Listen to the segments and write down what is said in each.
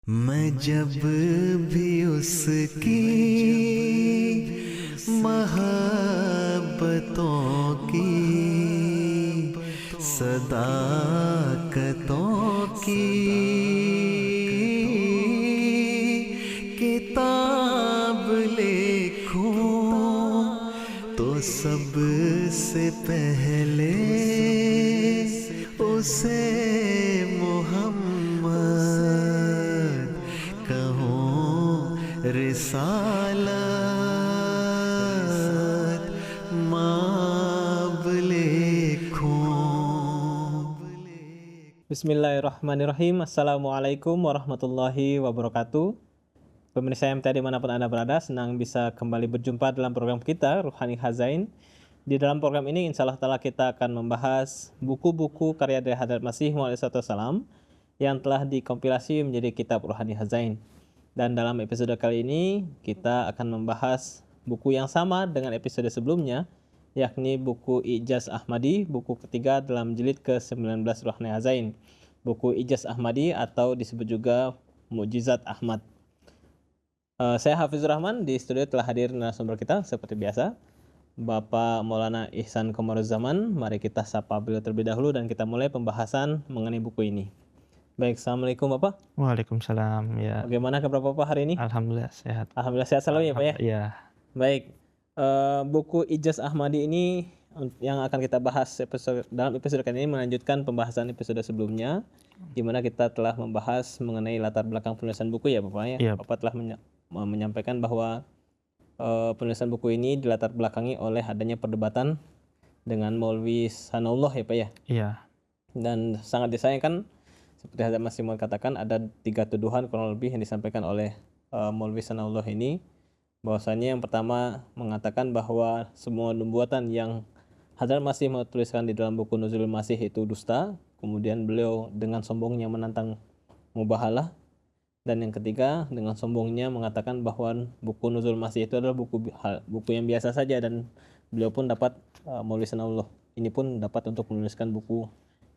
मैं जब भी उसकी मोहब्बतों की सदाकतों की किताब लिखूं तो सबसे पहले उसे मोहम्मद कहूँ रिसालत माब लिखूं। Bismillahirrahmanirrahim. Assalamualaikum warahmatullahi wabarakatuh. Pemirsa MTA dimanapun Anda berada, senang bisa kembali berjumpa dalam program kita, Ruhani Khazain. Di dalam program ini, insya Allah ta'ala kita akan membahas buku-buku karya dari Hadrat Masih Maud Salam yang telah dikompilasi menjadi kitab Ruhani Khazain. Dan dalam episode kali ini, kita akan membahas buku yang sama dengan episode sebelumnya, yakni buku Ijaz Ahmadi, buku ketiga dalam jilid ke-19 Ruhani Khazain. Buku Ijaz Ahmadi atau disebut juga Mukjizat Ahmad. Saya Hafizur Rahman, di studio telah hadir narasumber kita seperti biasa, Bapak Maulana Ihsan Komaruzaman. Mari kita sapa beliau terlebih dahulu dan kita mulai pembahasan mengenai buku ini. Baik, Assalamualaikum Bapak. Waalaikumsalam ya. Bagaimana kabar Bapak hari ini? Alhamdulillah sehat. Alhamdulillah sehat selalu ya Pak ya? Iya. Baik, buku Ijaz Ahmadi ini yang akan kita bahas dalam episode kali ini melanjutkan pembahasan episode sebelumnya, di mana kita telah membahas mengenai latar belakang penulisan buku ya Bapak ya. Iya. Bapak telah menyampaikan bahwa penulisan buku ini dilatar belakangi oleh adanya perdebatan dengan Maulwi Sanullah ya Pak ya. Iya. Dan sangat disayangkan, seperti Hadrat Masih Maud katakan, ada 3 tuduhan kurang lebih yang disampaikan oleh Maulwi Sanullah ini. Bahwasanya yang pertama mengatakan bahwa semua nubuatan yang Hadrat Masih Maud tuliskan di dalam buku Nuzulul Masih itu dusta. Kemudian beliau dengan sombongnya menantang mubahalah. Dan yang ketiga dengan sombongnya mengatakan bahwa buku Nuzulul Masih itu adalah buku yang biasa saja, dan beliau pun dapat Maulwi Sanullah ini pun dapat untuk menuliskan buku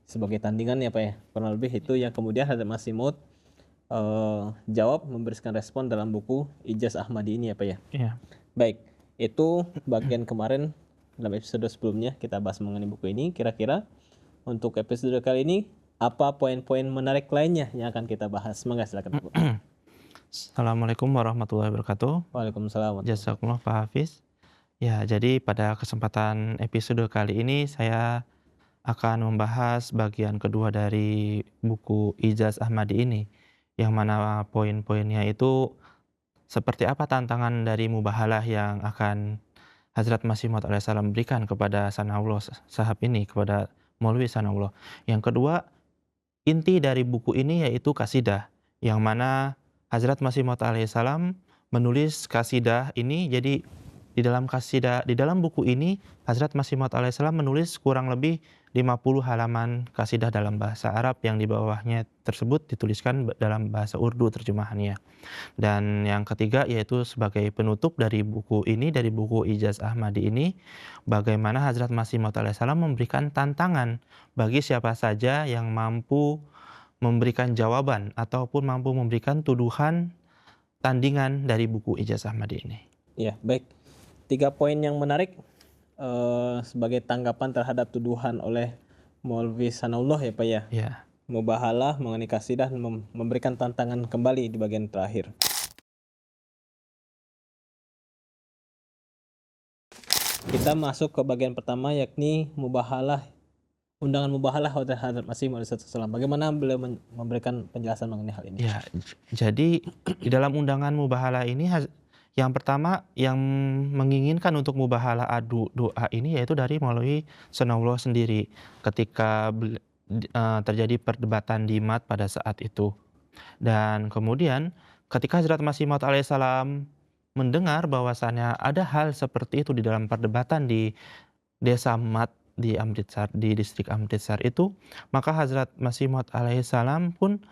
sebagai tandingan ya Pak ya. Kurang lebih itu yang kemudian Hadrat Masih Maud jawab, memberikan respon dalam buku Ijaz Ahmadi ini ya Pak ya. Iya. Baik, itu bagian kemarin dalam episode sebelumnya kita bahas mengenai buku ini. Kira-kira untuk episode kali ini apa poin-poin menarik lainnya yang akan kita bahas? Semoga silakan Bapak. Assalamualaikum warahmatullahi wabarakatuh. Waalaikumsalam. Jazakumullah Pak Hafiz. Ya, jadi pada kesempatan episode kali ini saya akan membahas bagian kedua dari buku Ijaz Ahmadi ini, yang mana poin-poinnya itu seperti apa tantangan dari mubahalah yang akan Hazrat Masih Maud alaihissalam berikan kepada Sanawullah Sahab ini, kepada Maulwi Sanawullah. Yang kedua, inti dari buku ini yaitu kasidah, yang mana Hazrat Masih Maud alaihissalam menulis kasidah ini. Jadi di dalam buku ini Hazrat Masih Maud alaihissalam menulis kurang lebih 50 halaman kasidah dalam bahasa Arab, yang di bawahnya tersebut dituliskan dalam bahasa Urdu terjemahannya. Dan yang ketiga yaitu sebagai penutup dari buku ini, dari buku Ijaz Ahmadi ini, bagaimana Hazrat Masih Maud alaihissalam memberikan tantangan bagi siapa saja yang mampu memberikan jawaban ataupun mampu memberikan tuduhan tandingan dari buku Ijaz Ahmadi ini. Ya, baik. 3 poin yang menarik sebagai tanggapan terhadap tuduhan oleh Maulwi Sanullah ya Pak ya. Ya. Mubahalah mengenai kasidah dan memberikan tantangan kembali di bagian terakhir. Kita masuk ke bagian pertama, yakni mubahalah, undangan mubahalah oleh Hadrat Masih Maud Salam. Bagaimana beliau memberikan penjelasan mengenai hal ini? Ya, jadi di dalam undangan mubahalah ini, yang pertama yang menginginkan untuk mubahalah adu doa ini yaitu dari Maulwi Sanullah sendiri, ketika terjadi perdebatan di Mat pada saat itu. Dan kemudian ketika Hazrat Masih Maud alaihissalam mendengar bahwasannya ada hal seperti itu di dalam perdebatan di desa Mat di Amritsar, di distrik Amritsar itu, maka Hazrat Masih Maud alaihissalam pun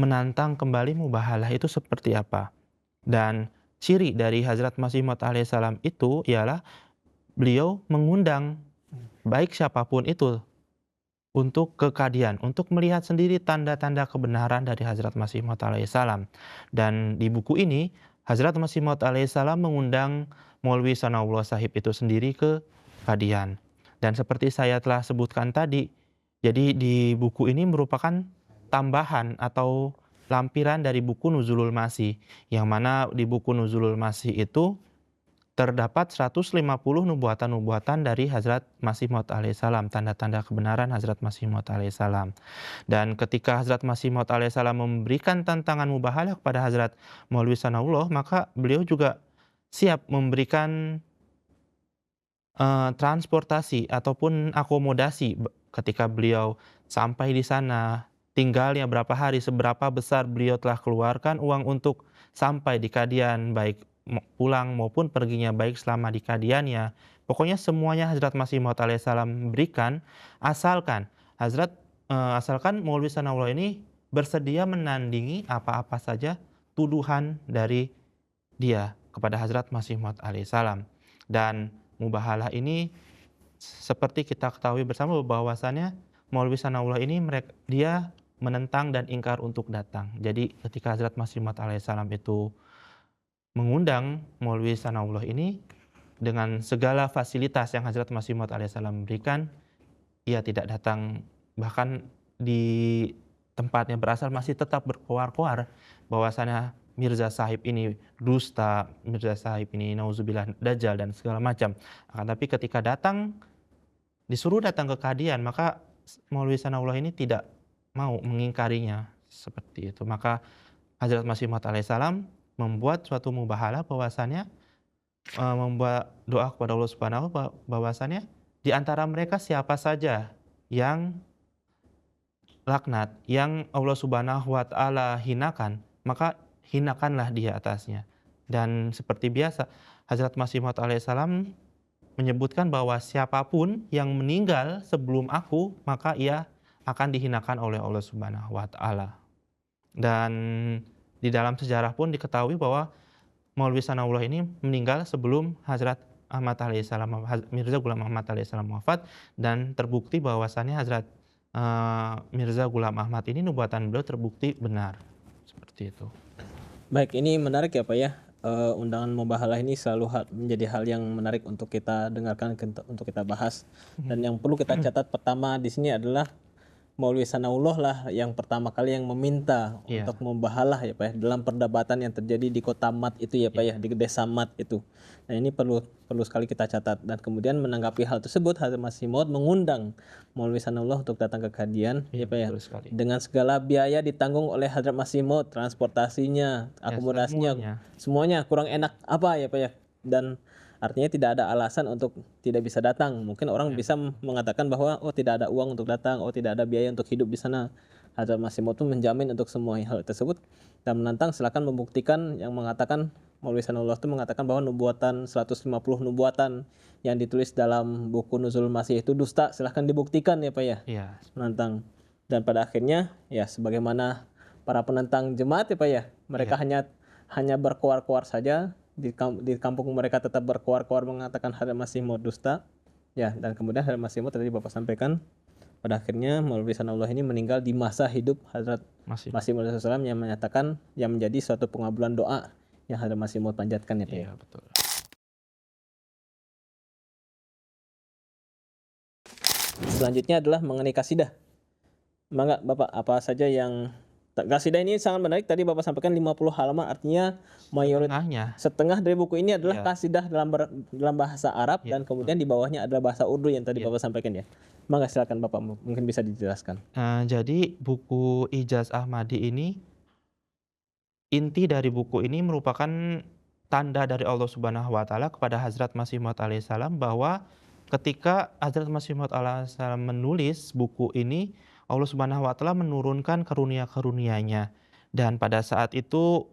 menantang kembali mubahalah itu seperti apa. Dan ciri dari Hazrat Masih Maud alaihissalam itu ialah beliau mengundang baik siapapun itu untuk kekadian, untuk melihat sendiri tanda-tanda kebenaran dari Hazrat Masih Maud alaihissalam. Dan di buku ini, Hazrat Masih Maud alaihissalam mengundang Maulwi Sanawullah Sahib itu sendiri ke kadian. Dan seperti saya telah sebutkan tadi, jadi di buku ini merupakan tambahan atau lampiran dari buku Nuzulul Masih, yang mana di buku Nuzulul Masih itu terdapat 150 nubuatan-nubuatan dari Hazrat Masih Maud alaihissalam, tanda-tanda kebenaran Hazrat Masih Maud alaihissalam. Dan ketika Hazrat Masih Maud alaihissalam memberikan tantangan mubahalah kepada Hazrat Maulwi Sanawullah, maka beliau juga siap memberikan transportasi ataupun akomodasi ketika beliau sampai di sana, tinggalnya berapa hari, seberapa besar beliau telah keluarkan uang untuk sampai di kadian, baik pulang maupun perginya, baik selama di kadiannya. Pokoknya semuanya Hazrat Masih Maud alaihissalam berikan, asalkan asalkan Maulwi Sanawullah ini bersedia menandingi apa-apa saja tuduhan dari dia kepada Hazrat Masih Maud alaihissalam. Dan mubahalah ini seperti kita ketahui bersama bahwasannya Maulwi Sanawullah ini dia menentang dan ingkar untuk datang. Jadi ketika Hazrat Masih Maud alaihissalam itu mengundang Maulwi Sanawullah ini dengan segala fasilitas yang Hazrat Masih Maud alaihissalam berikan, ia tidak datang. Bahkan di tempatnya berasal masih tetap berkoar-koar bahwasannya Mirza Sahib ini dusta, Mirza Sahib ini nauzubillah dajjal dan segala macam. Akan tapi ketika disuruh datang ke kadian, maka Maulwi Sanawullah ini tidak mau mengingkarinya seperti itu. Maka Hazrat Masih Maud alaihissalam membuat suatu mubahalah bahwasannya membuat doa kepada Allah Subhanahu bahwasannya di antara mereka siapa saja yang laknat, yang Allah Subhanahu wa taala hinakan, maka hinakanlah dia atasnya. Dan seperti biasa, Hazrat Masih Maud alaihissalam menyebutkan bahwa siapapun yang meninggal sebelum aku, maka ia akan dihinakan oleh Allah Subhanahu wa taala. Dan di dalam sejarah pun diketahui bahwa Maulwi Sanawullah ini meninggal sebelum Hazrat Ahmad alaihissalam, Mirza Ghulam Ahmad alaihissalam wafat, dan terbukti bahwasannya Hazrat Mirza Ghulam Ahmad ini nubuatan beliau terbukti benar. Seperti itu. Baik, ini menarik ya Pak ya. Undangan mubahalah ini selalu menjadi hal yang menarik untuk kita dengarkan, untuk kita bahas. Dan yang perlu kita catat pertama di sini adalah Maulwi Sanawullah lah yang pertama kali yang meminta untuk mubahalah ya Pak ya, dalam perdebatan yang terjadi di kota Mat itu ya Pak ya, di desa Mat itu. Nah ini perlu sekali kita catat. Dan kemudian menanggapi hal tersebut, Hazrat Masih Maud mengundang Maulwi Sanawullah untuk datang ke kadian ya Pak ya, dengan segala biaya ditanggung oleh Hazrat Masih Maud, transportasinya, akomodasinya, semuanya kurang enak apa ya Pak ya. Dan artinya tidak ada alasan untuk tidak bisa datang. Mungkin orang bisa mengatakan bahwa tidak ada uang untuk datang, tidak ada biaya untuk hidup di sana. Hazrat Masih Maud pun menjamin untuk semua hal tersebut dan menantang, silakan membuktikan yang mengatakan Maulwi Sanawullah itu mengatakan bahwa nubuatan 150 nubuatan yang ditulis dalam buku Nuzulul Masih itu dusta. Silakan dibuktikan ya Pak ya. Menantang. Dan pada akhirnya ya sebagaimana para penentang jemaat ya Pak ya, mereka hanya berkoar-koar saja. Di kampung mereka tetap berkoar-koar mengatakan Hazrat Masih Maud dusta. Ya, dan kemudian Hazrat Masih Maud tadi Bapak sampaikan pada akhirnya Maulwi Sanawullah ini meninggal di masa hidup Hazrat Masih Maud SAW yang menyatakan yang menjadi suatu pengabulan doa yang Hazrat Masih Maud panjatkan ya Pak. Iya, betul. Selanjutnya adalah mengenai kasidah. Mangga Bapak, apa saja yang kasidah ini sangat menarik. Tadi Bapak sampaikan 50 halaman, artinya mayoritas setengah dari buku ini adalah kasidah dalam bahasa Arab dan kemudian di bawahnya adalah bahasa Urdu yang tadi Bapak sampaikan ya. Mangga silakan Bapak, mungkin bisa dijelaskan. Jadi buku Ijaz Ahmadi ini, inti dari buku ini merupakan tanda dari Allah Subhanahu wa taala kepada Hazrat Masih Maud alaihissalam bahwa ketika Hazrat Masih Maud alaihissalam menulis buku ini, Allah Subhanahu wa taala menurunkan karunia-karunia-Nya. Dan pada saat itu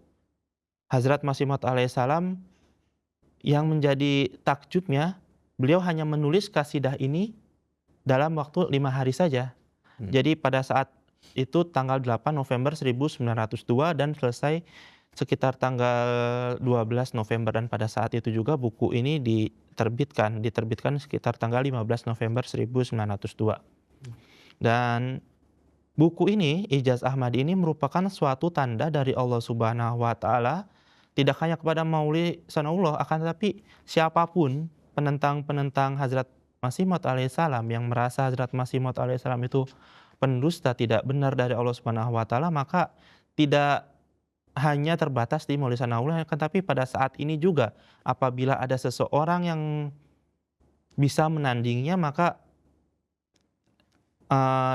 Hazrat Masih Maud alaihissalam yang menjadi takjubnya, beliau hanya menulis kasidah ini dalam waktu 5 hari saja. Jadi pada saat itu tanggal 8 November 1902 dan selesai sekitar tanggal 12 November, dan pada saat itu juga buku ini diterbitkan sekitar tanggal 15 November 1902. Dan buku ini, Ijaz Ahmadi ini merupakan suatu tanda dari Allah Subhanahu wa Ta'ala, tidak hanya kepada Mauli Sanullah, akan tetapi siapapun penentang-penentang Hazrat Masih Maud alaihissalam yang merasa Hazrat Masih Maud alaihissalam itu pendusta, tidak benar dari Allah Subhanahu wa Ta'ala, maka tidak hanya terbatas di Mauli Sanullah, akan tetapi pada saat ini juga apabila ada seseorang yang bisa menandinginya, maka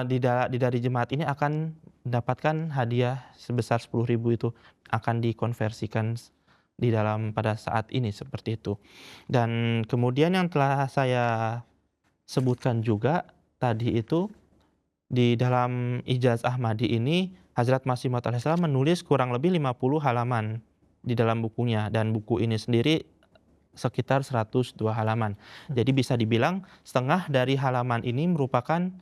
dari jemaat ini akan mendapatkan hadiah sebesar 10.000 itu akan dikonversikan di dalam pada saat ini seperti itu. Dan kemudian yang telah saya sebutkan juga tadi itu di dalam Ijaz Ahmadi ini Hazrat Masih Maud alaihissalam menulis kurang lebih 50 halaman di dalam bukunya, dan buku ini sendiri sekitar 102 halaman. Jadi bisa dibilang setengah dari halaman ini merupakan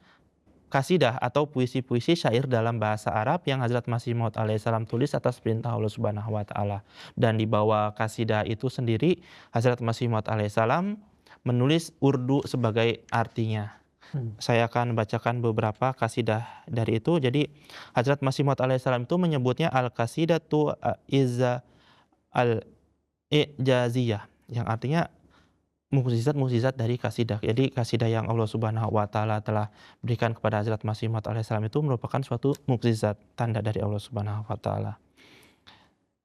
kasidah atau puisi-puisi syair dalam bahasa Arab yang Hazrat Masih Maud alaihissalam tulis atas perintah Allah Subhanahu wa Ta'ala. Dan di bawah kasidah itu sendiri Hazrat Masih Maud alaihissalam menulis Urdu sebagai artinya. Saya akan bacakan beberapa kasidah dari itu. Jadi Hazrat Masih Maud alaihissalam itu menyebutnya al-kasidatu al-ijaziyah, yang artinya mukjizat-mukjizat dari kasidah. Jadi kasidah yang Allah Subhanahu wa Ta'ala telah berikan kepada Hazrat Masih Maud alaihissalam itu merupakan suatu mukjizat, tanda dari Allah Subhanahu wa Ta'ala.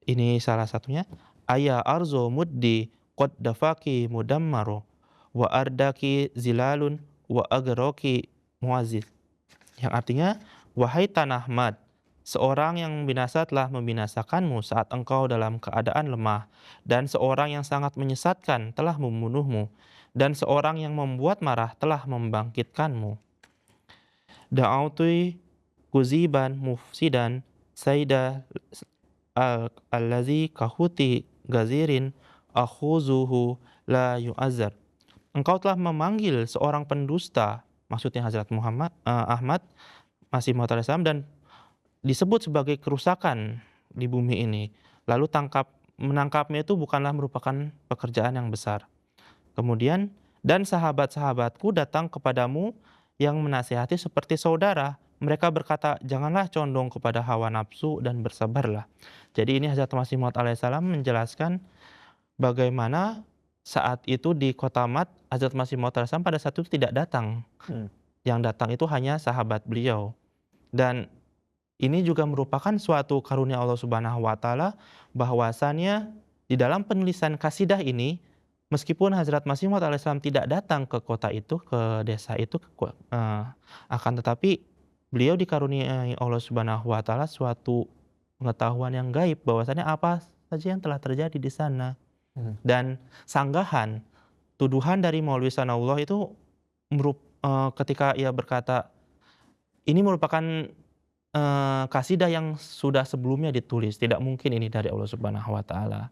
Ini salah satunya. Aya arzo muddi qad dafaki mudammaru wa ardaki zilalun wa agroki muazzid. Yang artinya, wahai tanah Mad, seorang yang binasa telah membinasakanmu saat engkau dalam keadaan lemah, dan seorang yang sangat menyesatkan telah membunuhmu, dan seorang yang membuat marah telah membangkitkanmu. Da'autui kuziban mufsidan saida allazi kahuti gazirin akhuzuhu la yu'azzar. Engkau telah memanggil seorang pendusta, maksudnya Hazrat Ahmad Masih Maud alaihissalam, dan disebut sebagai kerusakan di bumi ini. Lalu menangkapnya itu bukanlah merupakan pekerjaan yang besar. Kemudian, dan sahabat-sahabatku datang kepadamu yang menasihati seperti saudara. Mereka berkata, janganlah condong kepada hawa nafsu dan bersabarlah. Jadi ini Hazrat Masih Maud alaihissalam menjelaskan bagaimana saat itu di kota Mat, Hazrat Masih Maud alaihissalam pada saat itu tidak datang. Yang datang itu hanya sahabat beliau. Dan ini juga merupakan suatu karunia Allah Subhanahu wa Ta'ala, bahwasannya di dalam penulisan kasidah ini, meskipun Hazrat Masih Maud alaihissalam tidak datang ke kota itu, ke desa itu, akan tetapi beliau dikaruniai Allah Subhanahu wa Ta'ala suatu pengetahuan yang gaib, bahwasannya apa saja yang telah terjadi di sana. Dan sanggahan, tuduhan dari Maulwi Sanullah itu ketika ia berkata, ini merupakan kasidah yang sudah sebelumnya ditulis, tidak mungkin ini dari Allah Subhanahu wa Ta'ala.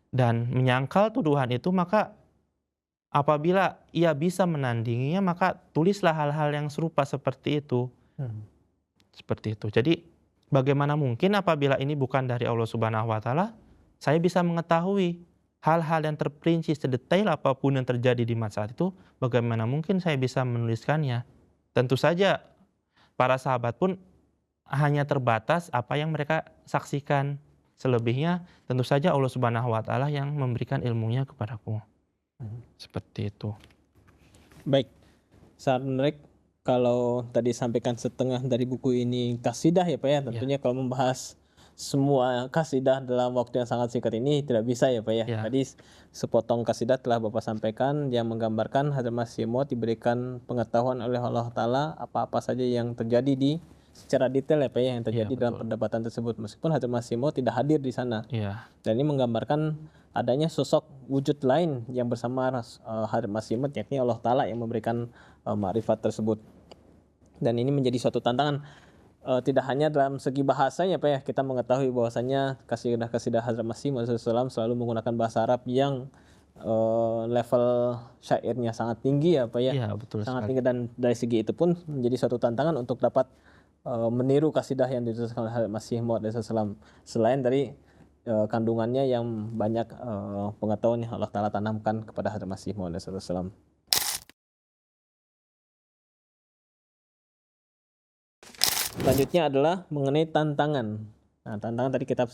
Dan menyangkal tuduhan itu, maka apabila ia bisa menandinginya, maka tulislah hal-hal yang serupa seperti itu. Seperti itu. Jadi bagaimana mungkin apabila ini bukan dari Allah Subhanahu wa Ta'ala, saya bisa mengetahui hal-hal yang terperinci sedetail apapun yang terjadi di masa saat itu, bagaimana mungkin saya bisa menuliskannya? Tentu saja para sahabat pun hanya terbatas apa yang mereka saksikan. Selebihnya tentu saja Allah Subhanahu wa Ta'ala yang memberikan ilmunya kepadaku. Seperti itu. Baik, sangat menarik. Kalau tadi sampaikan setengah dari buku ini kasidah ya Pak ya, tentunya kalau membahas semua kasidah dalam waktu yang sangat singkat ini tidak bisa ya Pak ya. Tadi sepotong kasidah telah Bapak sampaikan yang menggambarkan Hazrat Masih Maud diberikan pengetahuan oleh Allah Ta'ala apa-apa saja yang terjadi di secara detail ya Pak ya, yang terjadi dalam perdebatan tersebut, meskipun Hazrat Masih Maud tidak hadir di sana. Dan ini menggambarkan adanya sosok wujud lain yang bersama Hazrat Masih Maud, yakni Allah Ta'ala yang memberikan makrifat tersebut. Dan ini menjadi suatu tantangan, tidak hanya dalam segi bahasanya Pak ya, kita mengetahui bahwasanya kasidah-kasidah Hazrat Masih Maud selalu menggunakan bahasa Arab yang level syairnya sangat tinggi ya Pak ya, sangat tinggi, dan dari segi itu pun menjadi suatu tantangan untuk dapat meniru kasidah yang dituliskan oleh Hazrat Masih Maud alaihissalam, selain dari kandungannya yang banyak pengetahuan yang Allah Ta'ala tanamkan kepada Hazrat Masih Maud alaihissalam. selanjutnya adalah mengenai tantangan. Nah, tantangan tadi kita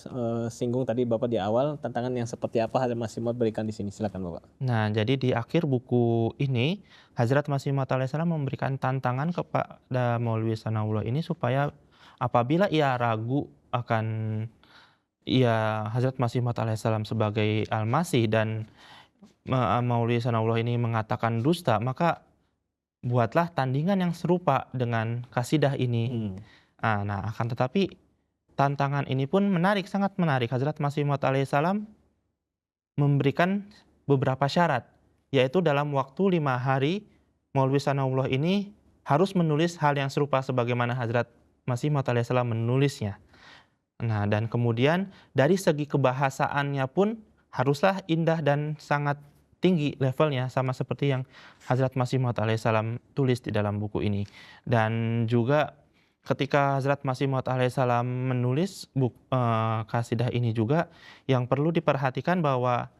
singgung tadi Bapak di awal, tantangan yang seperti apa Hazrat Masih Maud berikan di sini? Silakan Bapak. Nah, jadi di akhir buku ini, Hazrat Masih Maud alaihissalam memberikan tantangan kepada Maulwi Sanawullah ini supaya apabila ia ragu akan Hazrat Masih Maud alaihissalam sebagai Al-Masih dan Maulwi Sanawullah ini mengatakan dusta, maka buatlah tandingan yang serupa dengan kasidah ini. Nah, akan tetapi tantangan ini pun menarik, sangat menarik. Hazrat Masih Maud alaihissalam memberikan beberapa syarat, yaitu dalam waktu 5 hari Maulwi Sanawullah ini harus menulis hal yang serupa sebagaimana Hazrat Masih Maud alaihissalam menulisnya. Nah, dan kemudian dari segi kebahasaannya pun haruslah indah dan sangat tinggi levelnya, sama seperti yang Hazrat Masih Maud alaihissalam tulis di dalam buku ini. Dan juga ketika Hazrat Masih Maud alaihissalam menulis kasidah ini juga, yang perlu diperhatikan bahwa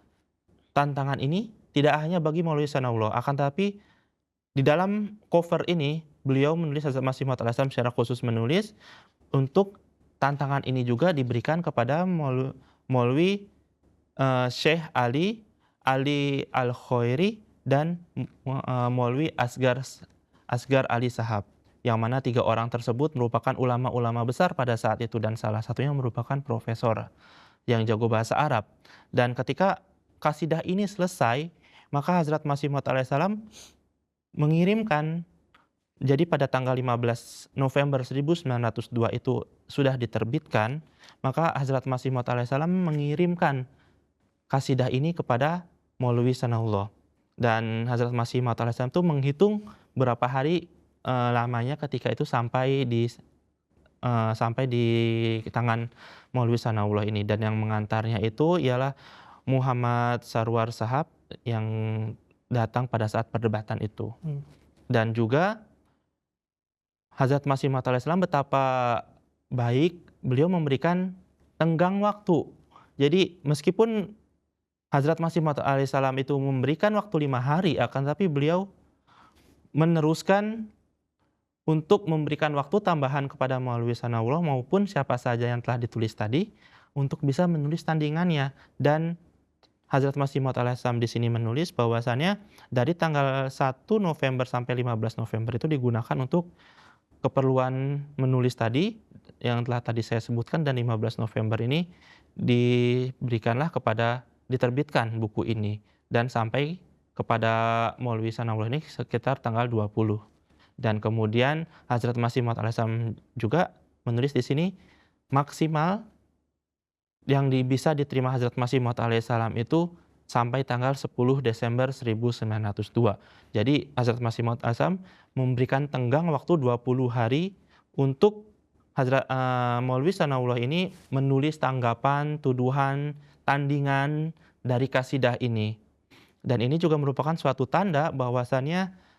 tantangan ini tidak hanya bagi Maulwi Sanawullah, akan tetapi di dalam cover ini beliau menulis, Hazrat Masih Maud alaihissalam secara khusus menulis untuk tantangan ini juga diberikan kepada Maulwi Syekh Ali Al-Khairi dan Maulwi Asgar Ali Sahab, yang mana 3 orang tersebut merupakan ulama-ulama besar pada saat itu dan salah satunya merupakan profesor yang jago bahasa Arab. Dan ketika kasidah ini selesai, maka Hazrat Masih Maud alaihissalam mengirimkan, jadi pada tanggal 15 November 1902 itu sudah diterbitkan, maka Hazrat Masih Maud alaihissalam mengirimkan kasidah ini kepada Maulwi Sanawullah. Dan Hazrat Masih Maud alaihissalam itu menghitung berapa hari lamanya ketika itu sampai di tangan Maulwi Sanawullah ini. Dan yang mengantarnya itu ialah Muhammad Sarwar Sahab yang datang pada saat perdebatan itu. Dan juga Hazrat Masih Maud alaihissalam betapa baik beliau memberikan tenggang waktu. Jadi meskipun Hazrat Masih Maud alaihissalam itu memberikan waktu 5 hari, akan tapi beliau meneruskan untuk memberikan waktu tambahan kepada Maulwi Sanawullah maupun siapa saja yang telah ditulis tadi untuk bisa menulis tandingannya. Dan Hazrat Masih Maud alaihissalam di sini menulis bahwasannya dari tanggal 1 November sampai 15 November itu digunakan untuk keperluan menulis tadi yang telah tadi saya sebutkan, dan 15 November ini diterbitkan buku ini dan sampai kepada Maulwi Sanawullah ini sekitar tanggal 20. Dan kemudian Hazrat Masih Maud alaihissalam juga menulis di sini maksimal yang bisa diterima Hazrat Masih Maud alaihissalam itu sampai tanggal 10 Desember 1902. Jadi Hazrat Masih Maud alaihissalam memberikan tenggang waktu 20 hari untuk Hazrat Maulwi Sanawullah ini menulis tanggapan, tuduhan, tandingan dari kasidah ini. Dan ini juga merupakan suatu tanda bahwasannya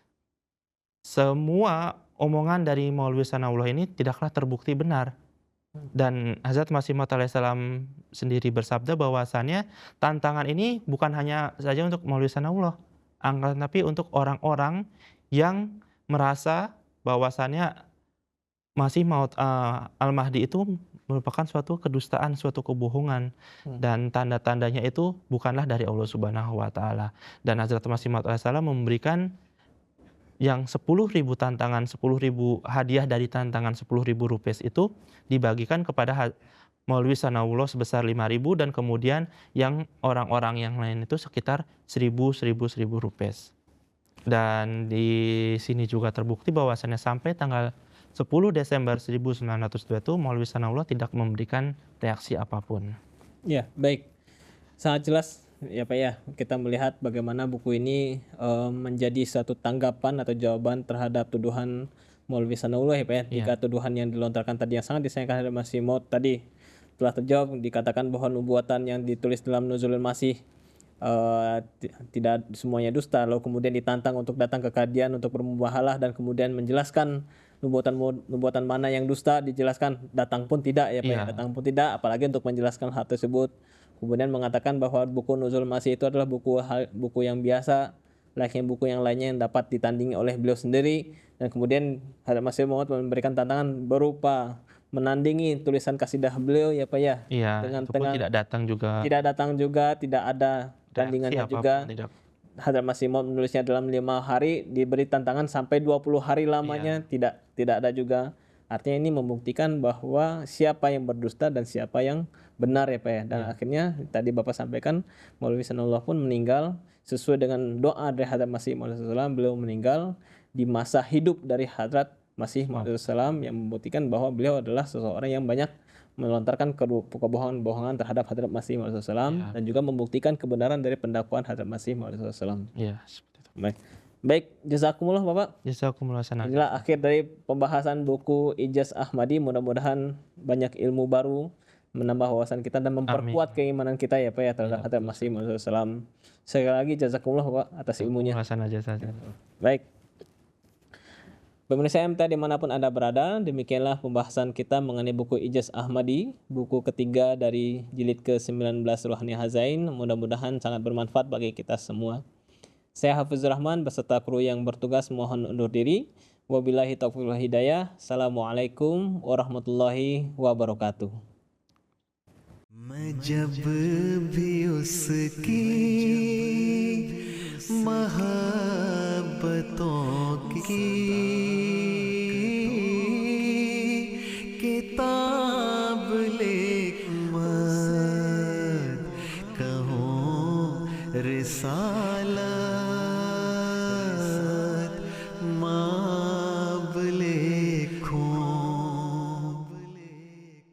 semua omongan dari Maulwi Sanawullah ini tidaklah terbukti benar. Dan Hazrat Masih Maud alaihissalam sendiri bersabda bahwasannya tantangan ini bukan hanya saja untuk Maulwi Sanawullah, tapi untuk orang-orang yang merasa bahwasannya Masih Maud Al-Mahdi itu merupakan suatu kedustaan, suatu kebohongan, dan tanda-tandanya itu bukanlah dari Allah Subhanahu wa taala. Dan Hazrat Masih Maud alaihissalam memberikan yang 10.000 tantangan, 10.000 hadiah dari tantangan 10.000 rupiah itu dibagikan kepada Maulwi Sanawullah sebesar 5.000, dan kemudian yang orang-orang yang lain itu sekitar 1.000 rupiah. Dan di sini juga terbukti bahwasannya sampai tanggal 10 Desember 1902 itu Maulwi Sanawullah tidak memberikan reaksi apapun. Ya, baik. Sangat jelas ya Pak ya, kita melihat bagaimana buku ini menjadi satu tanggapan atau jawaban terhadap tuduhan Maulwi Sanawullah ya Pak ya. Jika tuduhan yang dilontarkan tadi yang sangat disayangkan oleh Masih Maud tadi telah terjawab, dikatakan bahwa nubuatan yang ditulis dalam Nuzulul Masih tidak semuanya dusta, lalu kemudian ditantang untuk datang ke kajian untuk bermubahalah dan kemudian menjelaskan nubuatan mana yang dusta, dijelaskan datang pun tidak ya Pak ya, datang pun tidak, apalagi untuk menjelaskan hal tersebut. Kemudian mengatakan bahwa buku Nuzul Masih itu adalah buku yang biasa, layaknya buku yang lainnya yang dapat ditandingi oleh beliau sendiri. Dan kemudian Hadrat Masih Maud memberikan tantangan berupa menandingi tulisan kasidah beliau ya Pak ya, Iya, dengan itu pun tidak datang juga, tidak datang juga, tidak ada reaksi tandingannya apapun juga. tidak. Hadrat Masih Maud menulisnya dalam 5 hari, diberi tantangan sampai 20 hari lamanya, tidak ada juga. Artinya ini membuktikan bahwa siapa yang berdusta dan siapa yang benar ya Pak ya. Dan akhirnya tadi Bapak sampaikan Maulwi Sanullah pun meninggal sesuai dengan doa dari Hadrat Masih Maud SAW. Beliau meninggal di masa hidup dari Hadrat Masih Maud SAW yang membuktikan bahwa beliau adalah seseorang yang banyak melontarkan kebohongan-bohongan terhadap Hadrat Masih Maud SAW dan juga membuktikan kebenaran dari pendakwaan Hadrat Masih Maud SAW. Iya, seperti itu. Baik, jazakumullah Bapak. Jazakumullah khairan. Inilah akhir dari pembahasan buku Ijaz Ahmadi. Mudah-mudahan banyak ilmu baru, menambah wawasan kita dan memperkuat keimanan kita ya Pak ya terhadap Hadrat Masih Maud SAW. Sekali lagi jazakumullah Bapak atas ilmunya. Hasan aja saja. Baik. Pemirsa MTA dimanapun Anda berada, demikianlah pembahasan kita mengenai buku Ijaz Ahmadi, buku ketiga dari jilid ke-19 Ruhani Hazain. Mudah-mudahan sangat bermanfaat bagi kita semua. Saya Hafizur Rahman beserta kru yang bertugas mohon undur diri. Wabillahi taufiq wal hidayah. Assalamualaikum warahmatullahi wabarakatuh. मैं जब भी उसकी मोहब्बतों की किताब कहूँ रिसाला